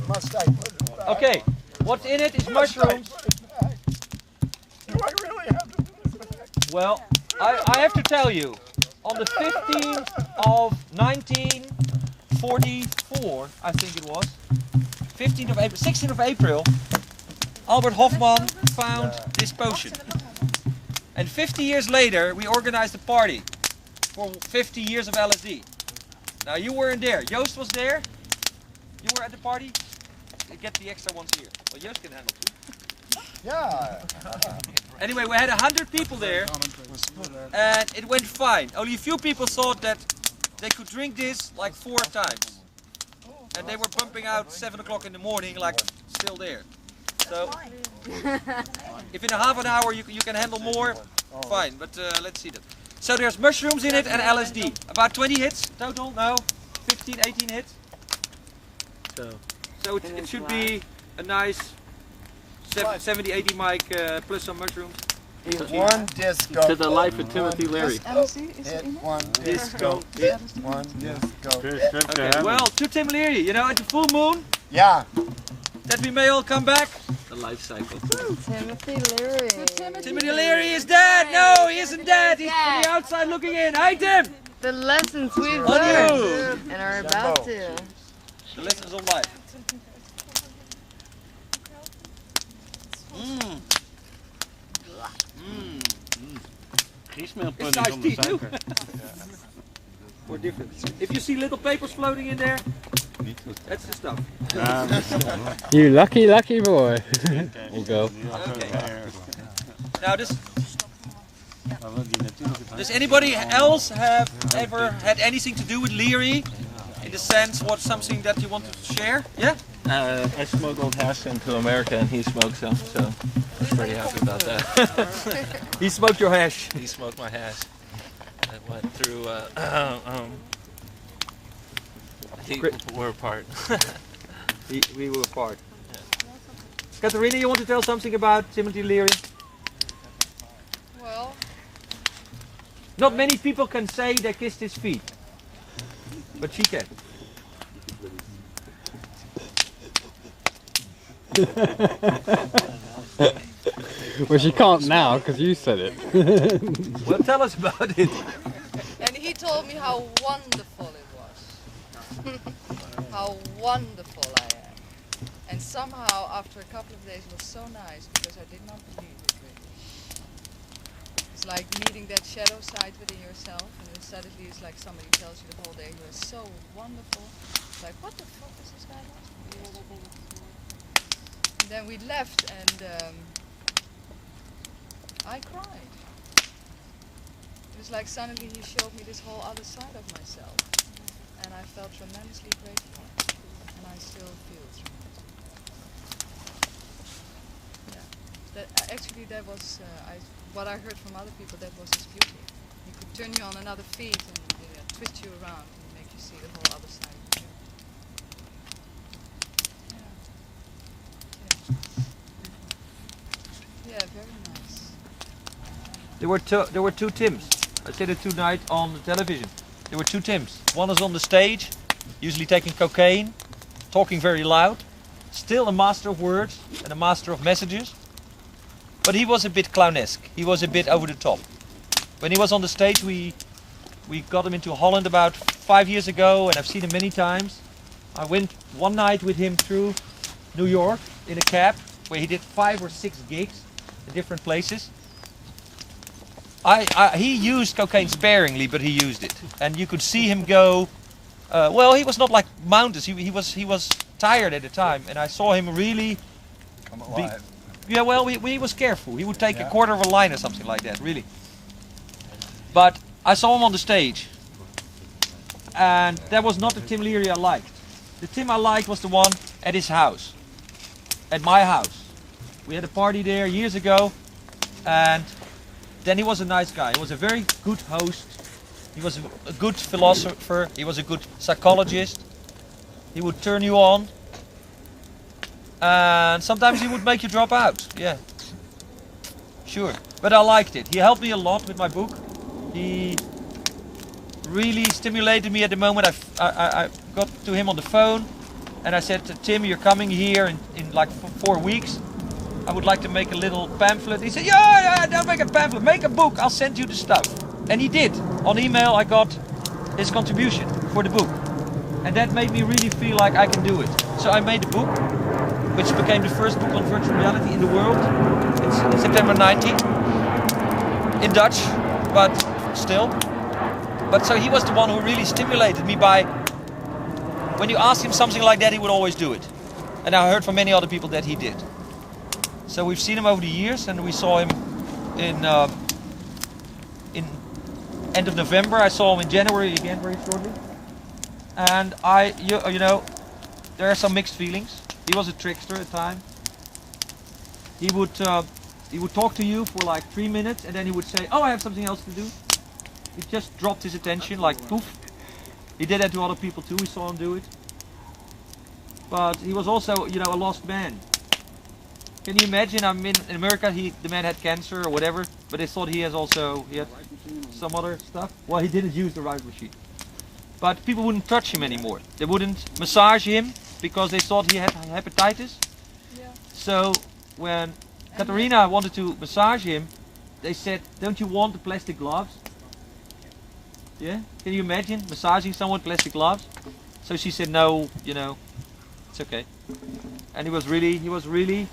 Must I put it back? Okay, what's in it is mushrooms. Put it back? Do I really have to put it back? Well, I have to tell you, on the 15th of 1944, I think it was, 15th of April, 16th of April, Albert Hofmann found this potion. And 50 years later, we organized a party for 50 years of LSD. Now you weren't there. Joost was there. You were at the party. Get the extra ones here. Well, Joost can handle too. Yeah. Anyway, we had 100 people there, and it went fine. Only a few people thought that they could drink this like 4 times, and they were pumping out 7 o'clock in the morning, like still there. So, if in a half an hour you can handle more, fine. But let's see that. So there's mushrooms in it and LSD. About 20 hits total. No, 15, 18 hits. So it should be a nice 70, 80 mic plus some mushrooms. One disco. To the life of Timothy Leary. Hit one disco. Hit one disco. Okay, well, to Tim Leary, you know, at the full moon, Yeah. that we may all come back. The life cycle. Timothy Leary. Timothy Leary is dead! No, he isn't dead! He's from the outside looking in. Hi, Tim! The lessons we've On you! learned and are about to. The lessons of life. Mmm. Geen smeelpudding It's nice zonder tea too. suiker. Or different. If you see little papers floating in there, that's the stuff. You lucky boy. We'll go. Okay. Now does anybody else have ever had anything to do with Leary? In the sense, what's something that you want to share? Yeah? I smuggled hash into America and he smoked some, so I'm pretty happy about that. He smoked your hash. He smoked my hash. I went through, I think we're apart. We were apart. Catharina, you want to tell something about Timothy Leary? Well, Not many people can say they kissed his feet, but she can. Well, she can't now because you said it. Well, tell us about it. And he told me how wonderful it was. How wonderful I am. And somehow after a couple of days it was so nice because I did not believe it really. It's like meeting that shadow side within yourself and then suddenly it's like somebody tells you the whole day you are so wonderful. It's like, what the fuck is this guy like? And then we left and I cried. It was like suddenly he showed me this whole other side of myself. And I felt tremendously grateful. And I still feel tremendously grateful. Yeah. That was, what I heard from other people, that was his beauty. He could turn you on another feet and twist you around and make you see the whole other side of you. Yeah, very nice. There were two Tims. I said it tonight on the television. There were two Tims. One is on the stage, usually taking cocaine, talking very loud, still a master of words and a master of messages. But he was a bit clownesque. He was a bit over the top. When he was on the stage, we got him into Holland about 5 years ago, and I've seen him many times. I went one night with him through New York in a cab, where he did 5 or 6 gigs in different places. He used cocaine sparingly, but he used it, and you could see him go. Well, he was not like Mountains. He was tired at the time, and I saw him really. Come alive. Yeah, well, he was careful. He would take a quarter of a line or something like that, really. But I saw him on the stage, and that was not the Tim Leary I liked. The Tim I liked was the one at his house, at my house. We had a party there years ago, and then he was a nice guy. He was a very good host. He was a good philosopher. He was a good psychologist. He would turn you on. And sometimes he would make you drop out. Yeah. Sure. But I liked it. He helped me a lot with my book. He really stimulated me at the moment I got to him on the phone. And I said, Tim, you're coming here in like 4 weeks. I would like to make a little pamphlet. He said, yeah, don't make a pamphlet, make a book. I'll send you the stuff. And he did. On email, I got his contribution for the book. And that made me really feel like I can do it. So I made a book, which became the first book on virtual reality in the world. It's in September 90, in Dutch, but still. But so he was the one who really stimulated me by, when you asked him something like that, he would always do it. And I heard from many other people that he did. So we've seen him over the years, and we saw him in end of November. I saw him in January again, very shortly. And you know, there are some mixed feelings. He was a trickster at times. He would talk to you for like 3 minutes, and then he would say, "Oh, I have something else to do." He just dropped his attention, like poof. He did that to other people too. We saw him do it. But he was also, you know, a lost man. Can you imagine? I mean, in America, the man had cancer or whatever, but they thought he had some other stuff. Well, he didn't use the right machine. But people wouldn't touch him anymore. They wouldn't massage him because they thought he had hepatitis. Yeah. So when Katarina wanted to massage him, they said, "Don't you want the plastic gloves?" Yeah? Can you imagine massaging someone with plastic gloves? So she said, "No, you know, it's okay." And he was really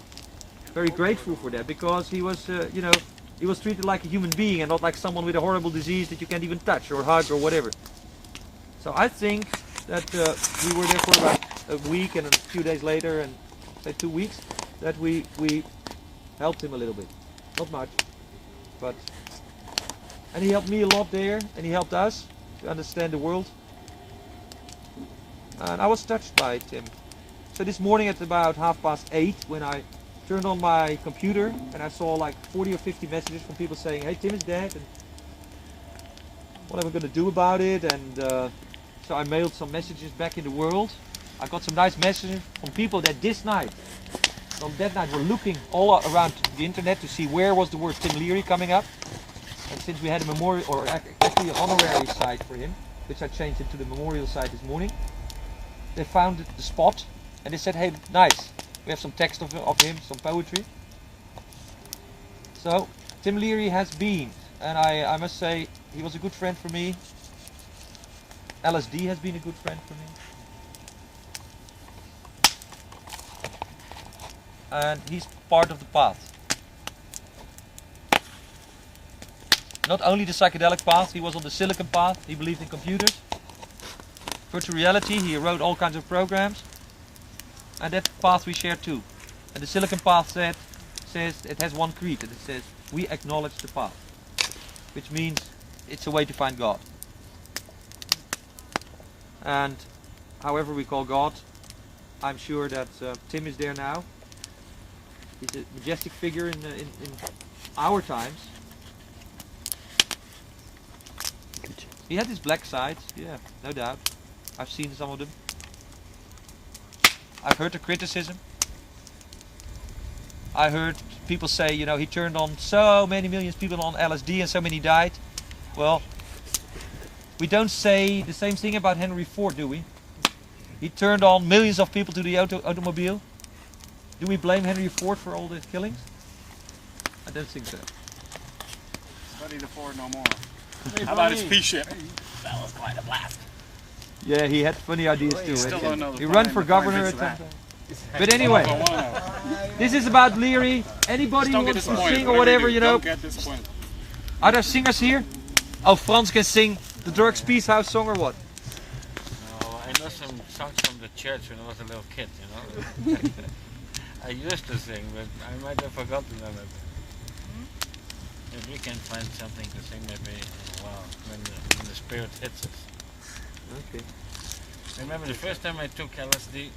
very grateful for that, because he was, you know, he was treated like a human being and not like someone with a horrible disease that you can't even touch or hug or whatever. So I think that we were there for about a week, and a few days later, and say 2 weeks, that we helped him a little bit. Not much, but, and he helped me a lot there, and he helped us to understand the world. And I was touched by Tim. So this morning at about 8:30, when I turned on my computer, and I saw like 40 or 50 messages from people saying, "Hey, Tim is dead, and what are we going to do about it?" And so I mailed some messages back in the world. I got some nice messages from people that on that night were looking all around the internet to see where was the word Tim Leary coming up. And since we had a memorial, or actually an honorary site for him, which I changed into the memorial site this morning, they found the spot, and they said, "Hey, nice, we have some text of him, some poetry." So Tim Leary has been, and I must say, he was a good friend for me. LSD has been a good friend for me. And he's part of the path. Not only the psychedelic path, he was on the silicon path. He believed in computers. Virtual reality, he wrote all kinds of programs. And that path we share too. And the silicon path says it has one creed, and it says, "We acknowledge the path." Which means it's a way to find God. And however we call God, I'm sure that Tim is there now. He's a majestic figure in our times. He had his black sides, yeah, no doubt. I've seen some of them. I've heard the criticism. I heard people say, you know, he turned on so many millions of people on LSD and so many died. Well, we don't say the same thing about Henry Ford, do we? He turned on millions of people to the automobile. Do we blame Henry Ford for all the killings? I don't think so. Study the Ford no more. How about his pea ship? That was quite a blast. Yeah, he had funny ideas too. Still don't know the He ran for governor at some time. But anyway, this is about Leary. Anybody who wants to sing or whatever, you know. Are there singers here? Oh, Frans can sing the Drugs Peace House song or what? No, I know some songs from the church when I was a little kid, you know. I used to sing, but I might have forgotten them. If we can find something to sing maybe in a while, when the spirit hits us. Okay. I remember the first time I took LSD,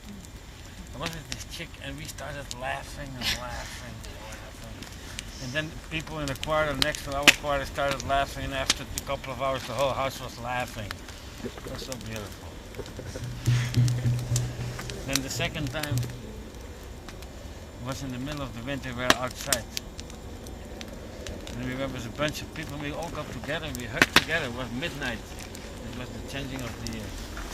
I was with this chick and we started laughing and laughing and laughing. And then people in the quarter next to our quarter started laughing, and after a couple of hours the whole house was laughing. It was so beautiful. Then the second time was in the middle of the winter, we were outside. And there was a bunch of people, we all got together, we hugged together, it was midnight. It was the changing of the year.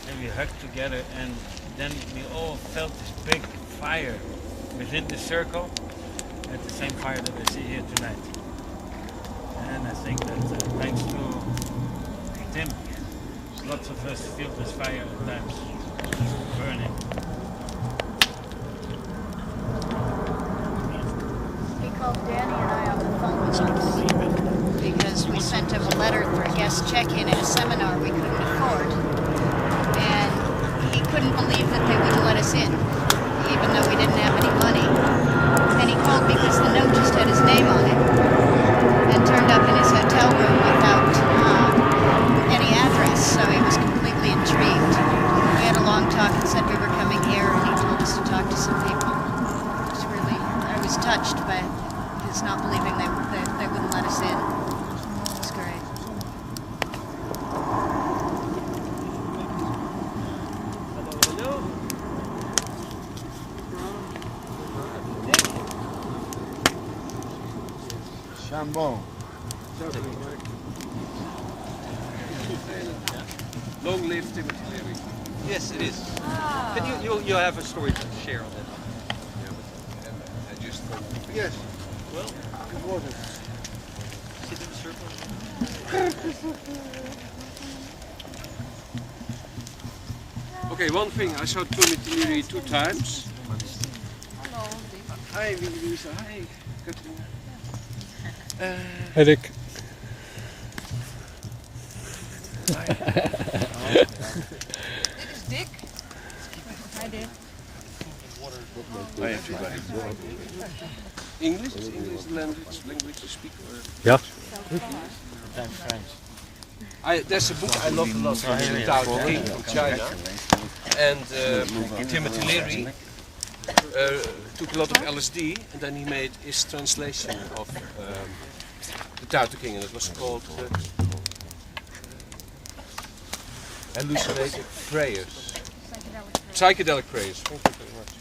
and we hugged together, and then we all felt this big fire within the circle, at the same fire that I see here tonight. And I think that thanks to Tim, lots of us feel this fire at times burning. He called Danny and I on the phone with him because we sent him a letter for a guest check-in at a seminar we couldn't afford. And he couldn't believe that they wouldn't let us in, even though we didn't have any money. And he called because the note just had his name on it and turned up in his hotel room without any address, so he was completely intrigued. We had a long talk and said we were coming here, and he told us to talk to some people. It was really, I was touched by his not believing they wouldn't let us in. It was great. Chambon. Long live Timothy Leary. Yes, it is. Can you have a story to share on that? I just thought, Yes. Well, It was it. sit in the circle. okay, one thing, I saw Timothy Leary 2 times. Hallo, Dick. Hi, Lisa. Hi, Katrina. Hey Dick. Dit is Dick. Hi Dick. Hi, everybody. English? Is English the language to speak? Or? Ja. Sometimes French. There's a book I love a lot, The Tao Te King from China. And Timothy Leary took a lot of LSD, and then he made his translation of The Tao Te King, and it was called Hallucinated Prayers. Psychedelic Prayers. Thank you very much.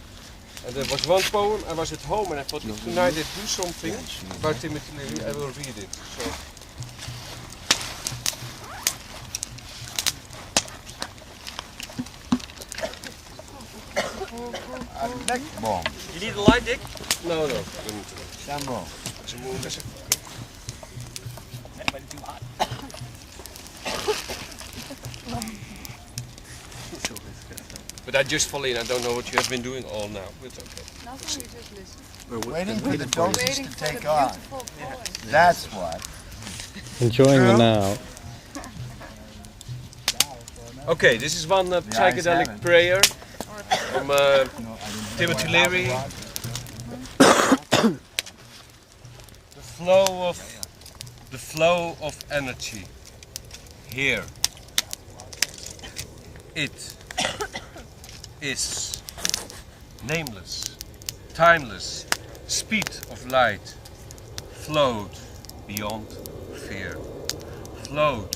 And there was one poem. I was at home and I thought, if tonight I do something about Timothy Leary, I will read it. So. Bomb. You need a light, Dick? No, no. Chambon. But I just fall in. I don't know what you have been doing all now. It's okay. Nothing, we just listen. Waiting for the doses Waiting to for take the off. beautiful voice. That's what. Enjoying the now. Okay, this is one psychedelic prayer from Timothy Leary. The flow of energy. Here. It is nameless, timeless, speed of light, flowed beyond fear, flowed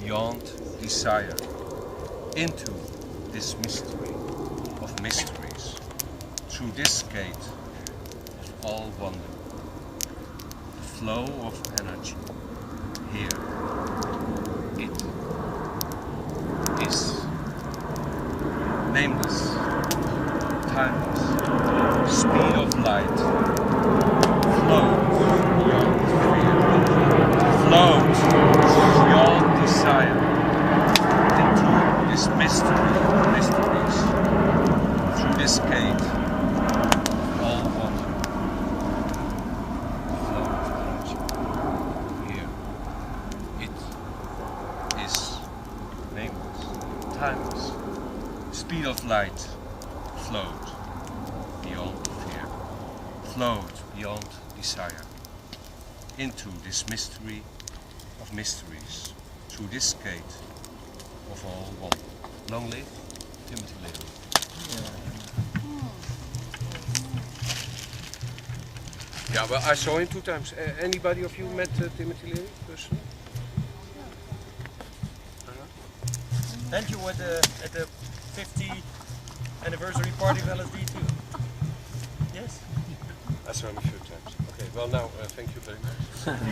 beyond desire, into this mystery of mysteries, through this gate of all wonder. The flow of energy, here. It is nameless, timeless, speed of light, float beyond fear, float beyond desire, into this mystery of mysteries, through this gate, all wonder, the flow of energy, here, it is nameless, timeless, speed of light, flowed beyond fear, flowed beyond desire, into this mystery of mysteries, through this gate of all wonder. Long live Timothy Leary. Yeah, well, I saw him 2 times. Anybody of you met Timothy Leary personally? And you were at the 50th anniversary party of LSD too? Yes? I saw him a few times. Okay. Okay, well now, thank you very much.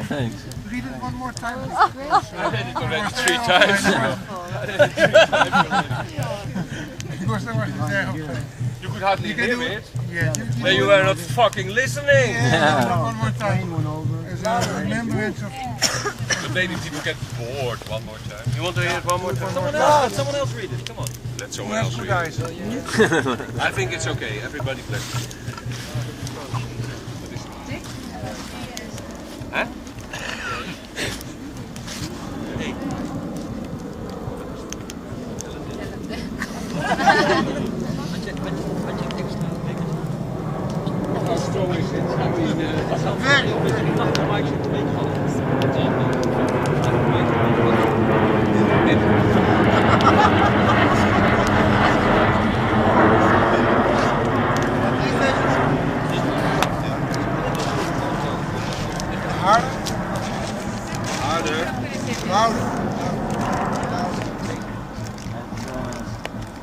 Thanks. Read it one more time. I read it already 3 times. You could hardly hear it. Yeah, But you were not fucking listening. one more time. As a remembrance of... So maybe people get bored one more time. You want to hear it one more time? Someone else read it, come on. Let someone else read it. I think it's okay, everybody plays. Huh?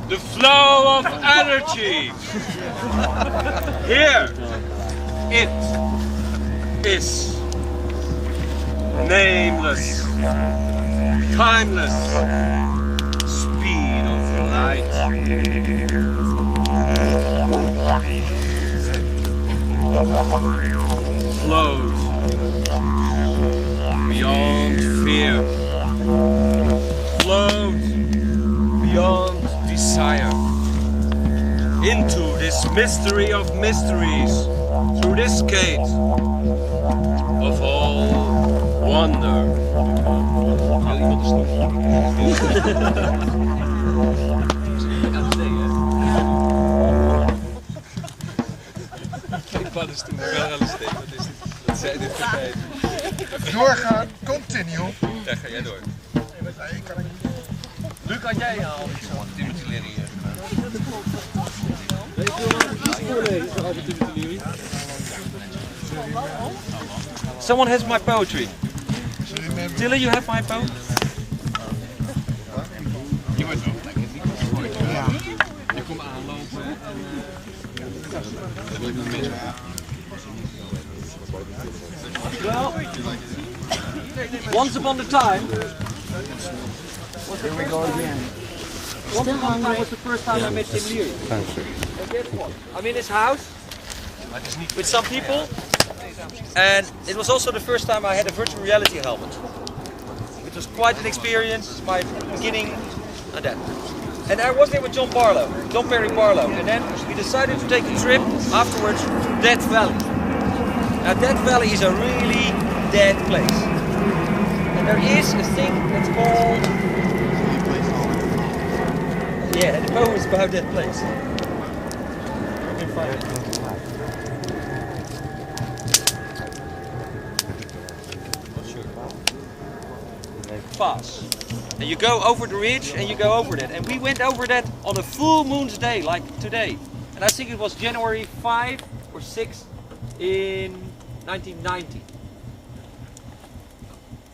The flow of energy. Here it is. Nameless, timeless speed of light. Flows beyond fear. Flows beyond desire, into this mystery of mysteries, through this gate of all wonder. Geen paddenstoel, wel LSD, dat zijn dit vergeten. Doorgaan, continue. Ja, ga jij door. Luc, had jij al iets van Timothy Leary Someone has my poetry. Tilla, you have my poem? Je wordt ook lekker niet. Je komt aanlopen en... Dat wil ik nog missen. Well, once upon a time... Here we go again. Once upon a time was the first time I met Tim Leary. I'm in his house with some people, and it was also the first time I had a virtual reality helmet. It was quite an experience, my beginning and that. And I was there with John Perry Barlow, and then we decided to take a trip afterwards to Death Valley. Now Death Valley is a really dead place. And there is a thing that's called... Yeah, the poem is about that place. You can find it. Pass. And you go over the ridge and you go over that. And we went over that on a full moon's day, like today. And I think it was January 5 or 6 in 1990.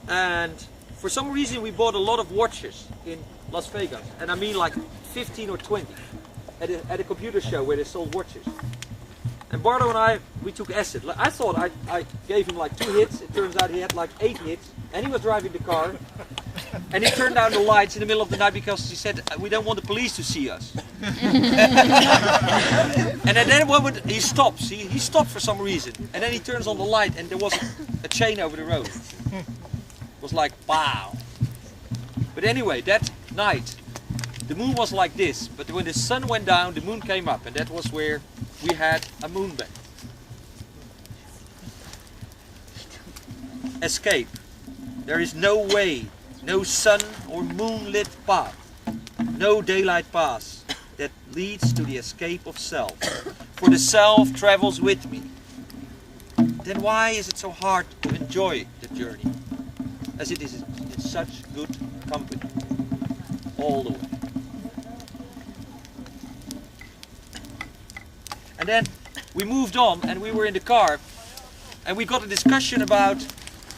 And for some reason we bought a lot of watches in Las Vegas. And I mean like 15 or 20 at a computer show where they sold watches. And Bardo and I, we took acid. I thought I gave him like 2 hits. It turns out he had like 8 hits. And he was driving the car. And he turned down the lights in the middle of the night because he said, we don't want the police to see us. And at that moment he stops. He stopped for some reason. And then he turns on the light and there was a chain over the road. It was like, wow. But anyway, that night, the moon was like this. But when the sun went down, the moon came up. And that was where we had a moonbed. Escape. There is no way, no sun or moonlit path, no daylight path that leads to the escape of self. For the self travels with me. Then why is it so hard to enjoy the journey? As it is in such good company. All the way. And then we moved on and we were in the car and we got a discussion about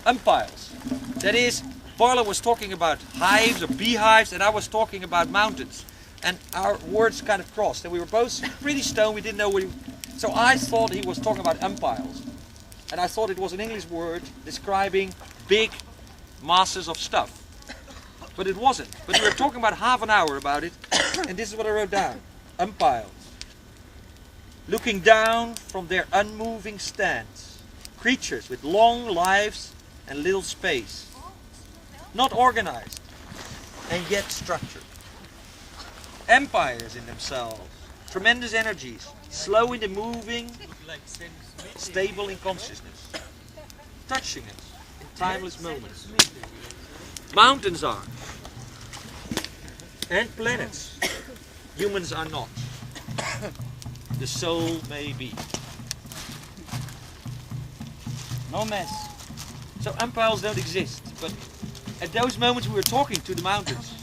umpires. That is, Barlow was talking about hives or beehives and I was talking about mountains. And our words kind of crossed and we were both pretty stoned, we didn't know what he... So I thought he was talking about umpires. and I thought it was an English word describing big masses of stuff. But it wasn't. But we were talking about half an hour about it, and this is what I wrote down. Umpiles. Looking down from their unmoving stands. Creatures with long lives and little space. Not organized, and yet structured. Empires in themselves. Tremendous energies. Slow in the moving, stable in consciousness. Touching us in timeless moments. Mountains are. And planets. Humans are not. The soul may be. No mess. So empires don't exist, but at those moments we were talking to the mountains.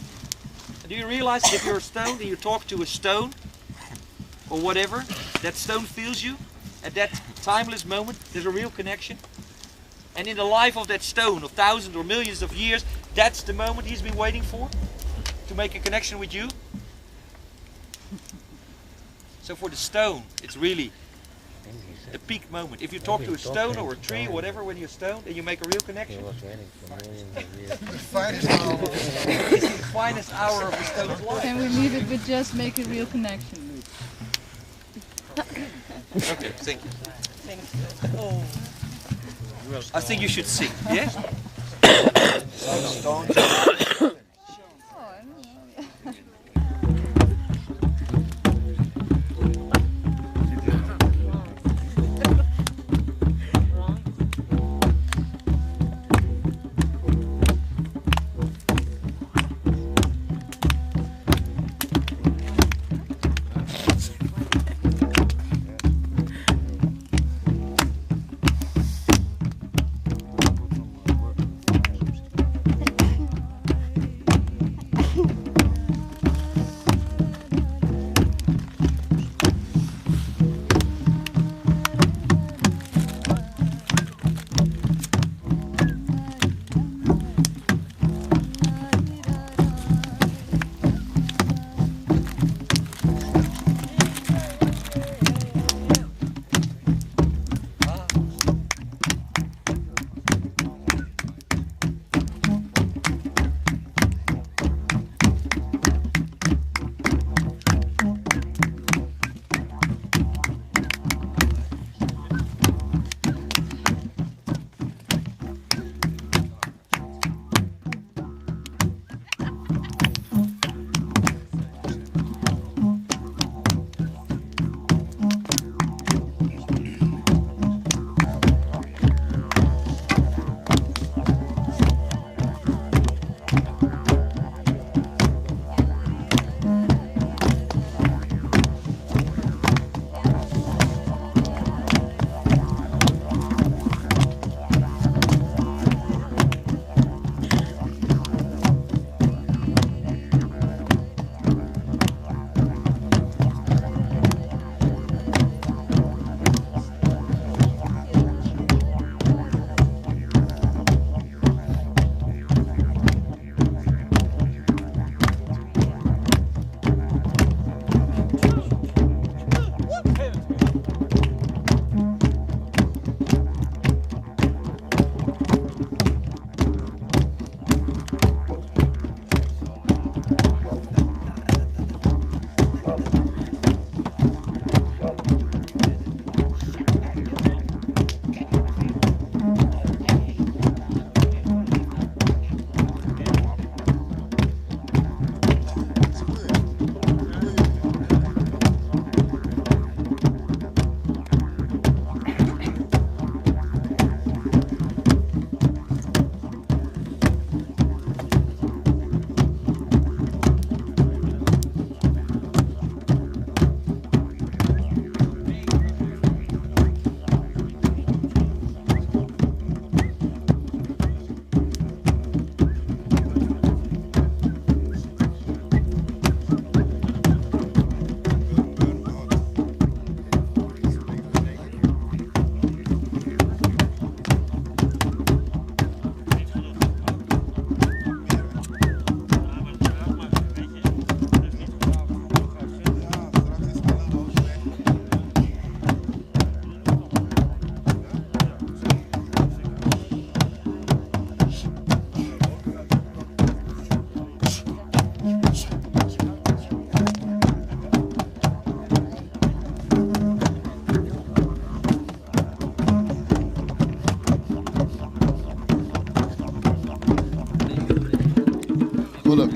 And do you realize that if you're a stone and you talk to a stone, or whatever, that stone feels you? At that timeless moment, there's a real connection. And in the life of that stone, of thousands or millions of years, that's the moment he's been waiting for, to make a connection with you. So for the stone, it's really a peak moment. If you talk to a stone or a tree or whatever when you're stoned, and you make a real connection. It's the finest hour of the stone's life. Can we leave it with just make a real connection, Luc? Okay, thank you. I think you should sing, yes?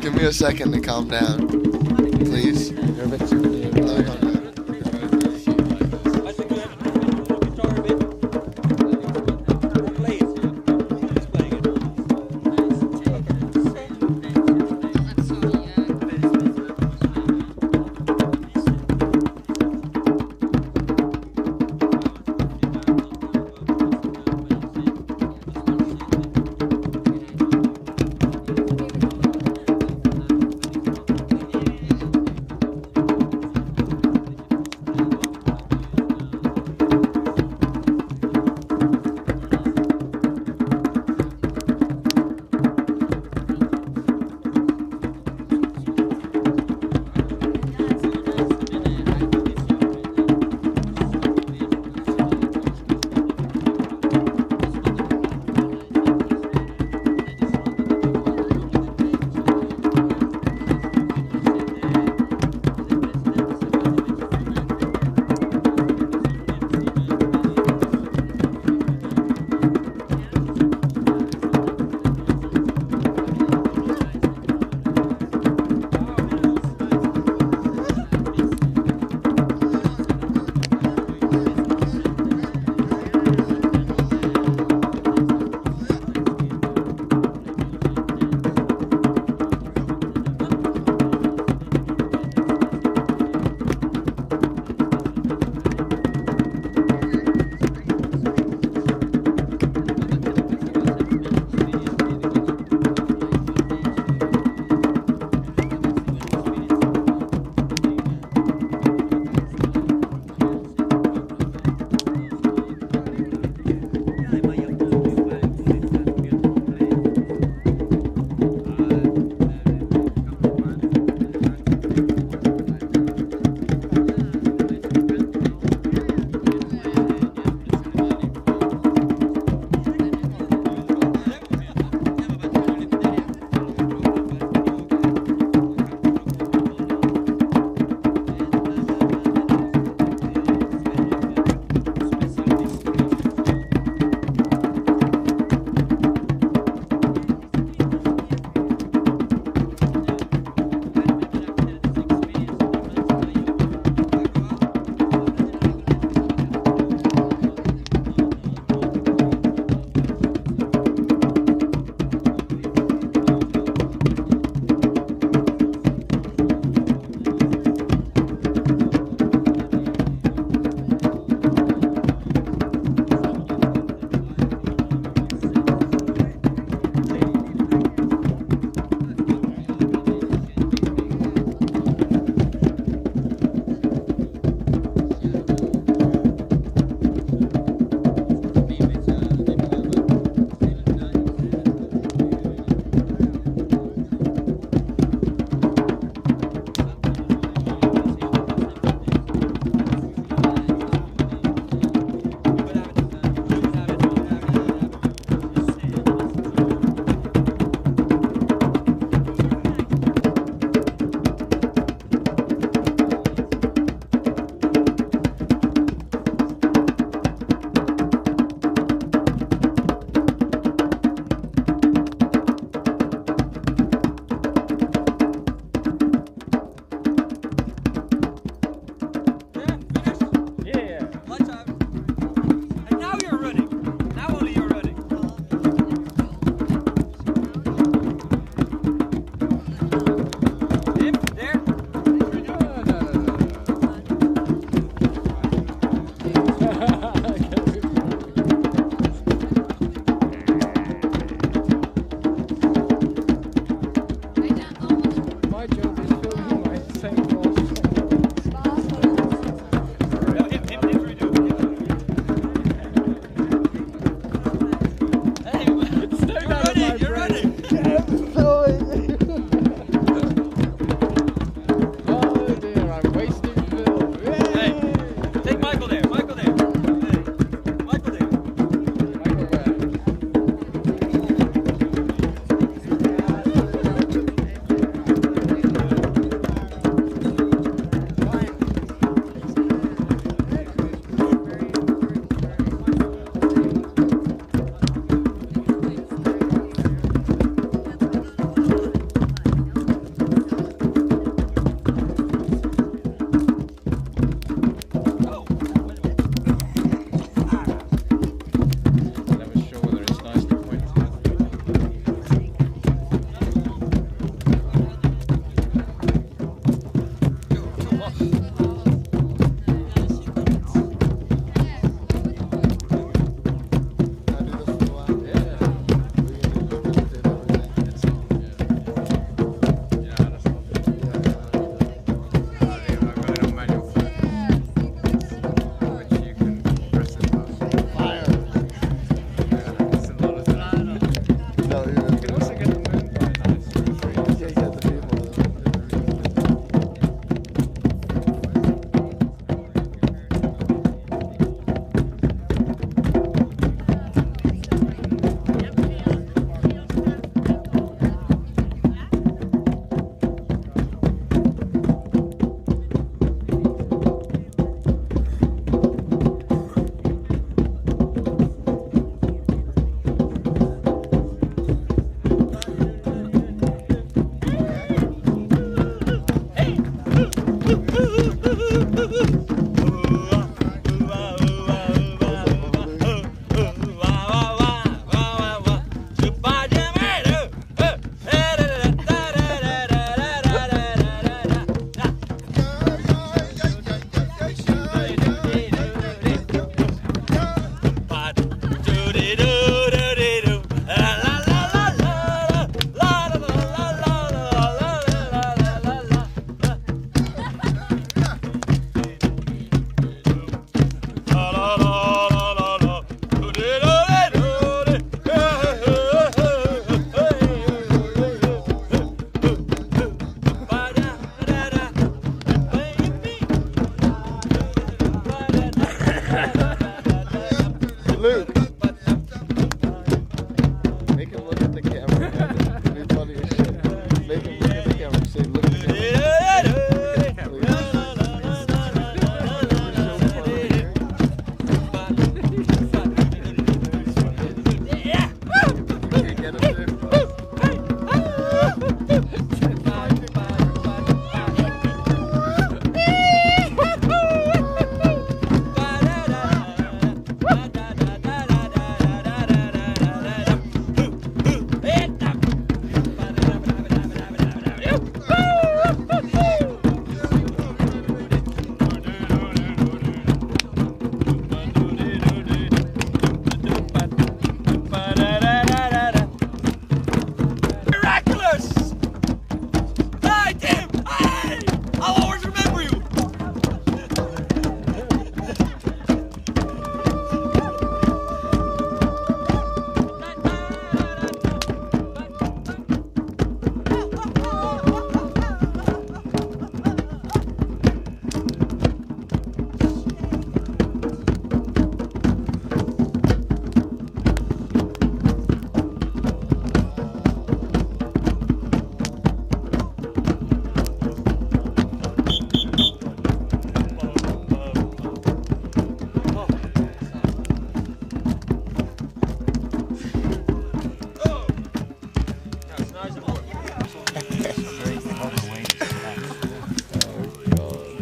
Give me a second to calm down, please. You're a bit too near. Luke. Make him look at the camera. It'd be funny as shit. Make him look at the camera. Say, look at the camera.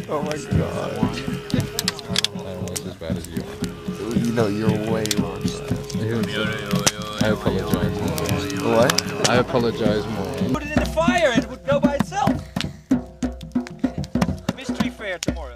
Oh my god. I'm almost as bad as you are. You know, you're way worse. I apologize more. What? I apologize more. Put it in the fire and it would go by itself. Mystery fair tomorrow.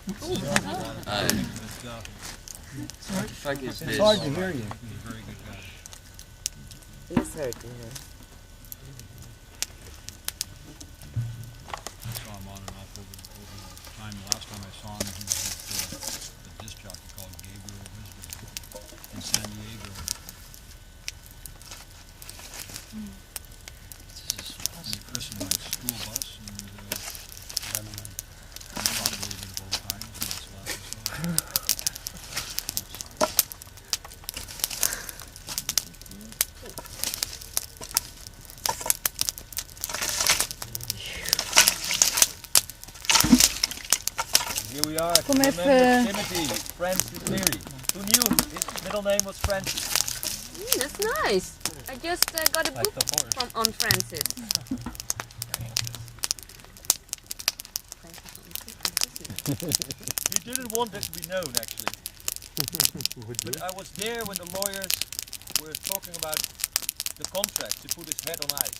It's hard to hear you. It's hard to hear. I saw him on and off over time. The last time I saw him, he was with a disc jockey called Gabriel Wisdom in San Diego. He christened my school bus and talked a little bit of old times, and that's the last I saw him. Here we are. Kom Remember even. Timothy, Francis Leary. Who knew his middle name was Francis? That's nice. I just got a book on Francis. He didn't want that to be known, actually. But I was there when the lawyers were talking about the contract to put his head on ice.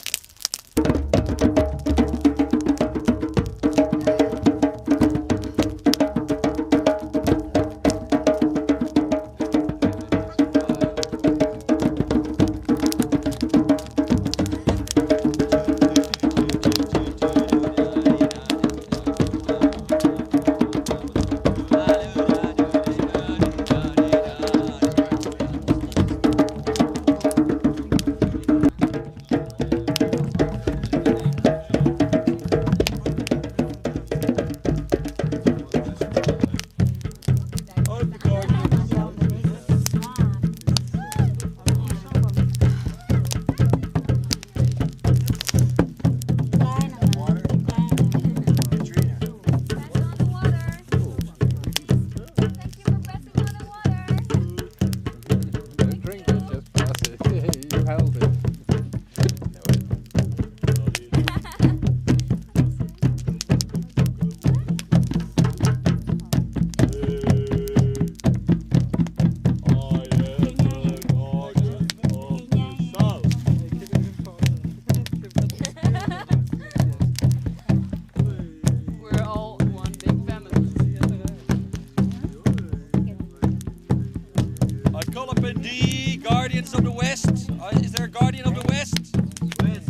Guardians of the West. Is there a Guardian of the West? West.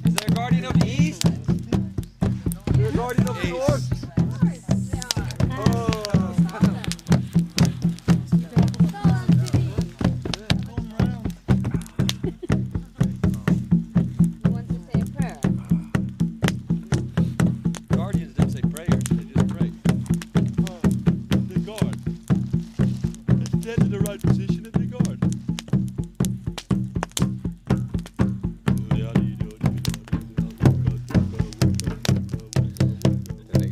Is there a Guardian of the East? Is there a Guardian of the North? Guardians don't say prayers, they just pray. The guard. Stand in the right position and the guard. And they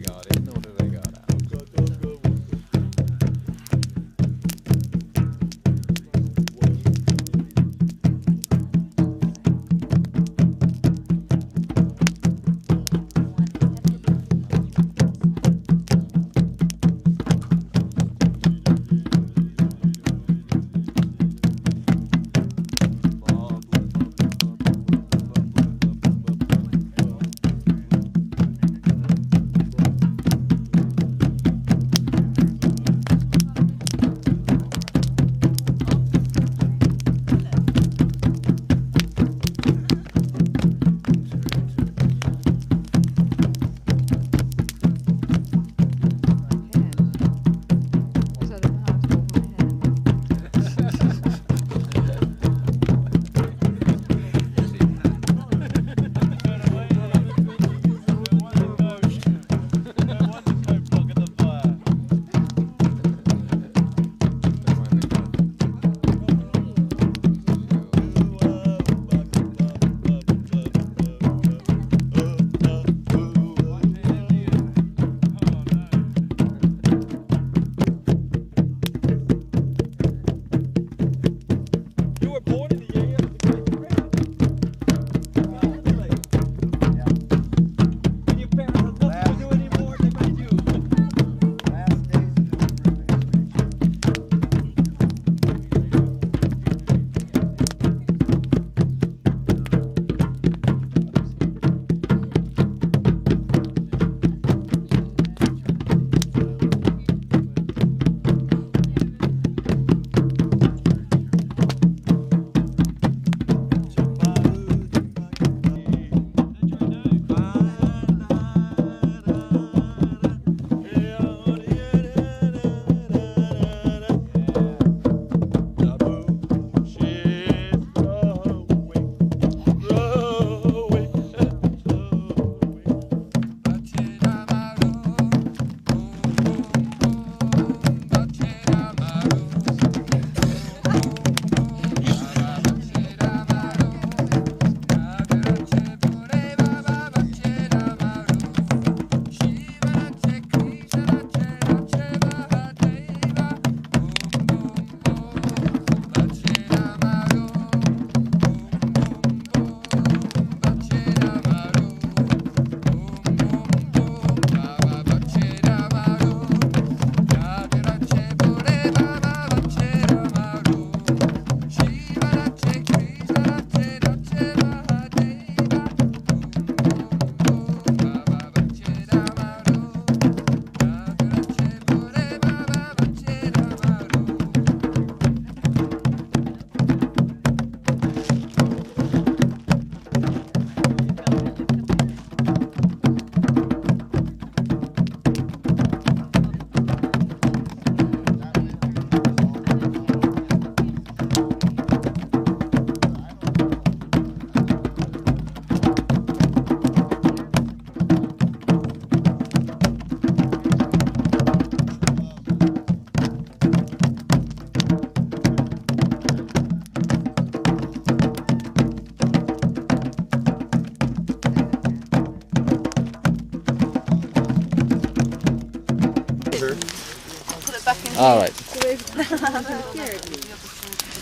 All right.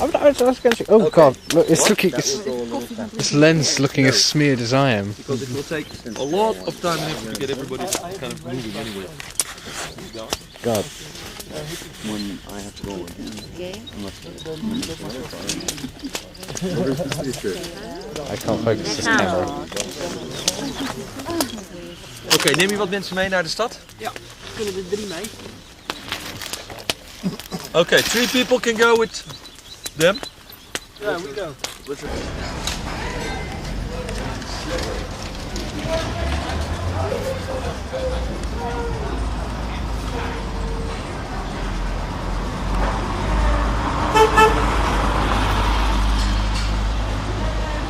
I was going to say, oh God, look, it's looking, this lens looking as smeared as I am. Because it will take a lot of time and effort to get everybody kind of moving anyway. God. When I have to go again. I can't focus this camera. Oké, neem je wat mensen mee naar de stad? Ja, kunnen er 3 mee. Okay, 3 people can go with them. Yeah, we go.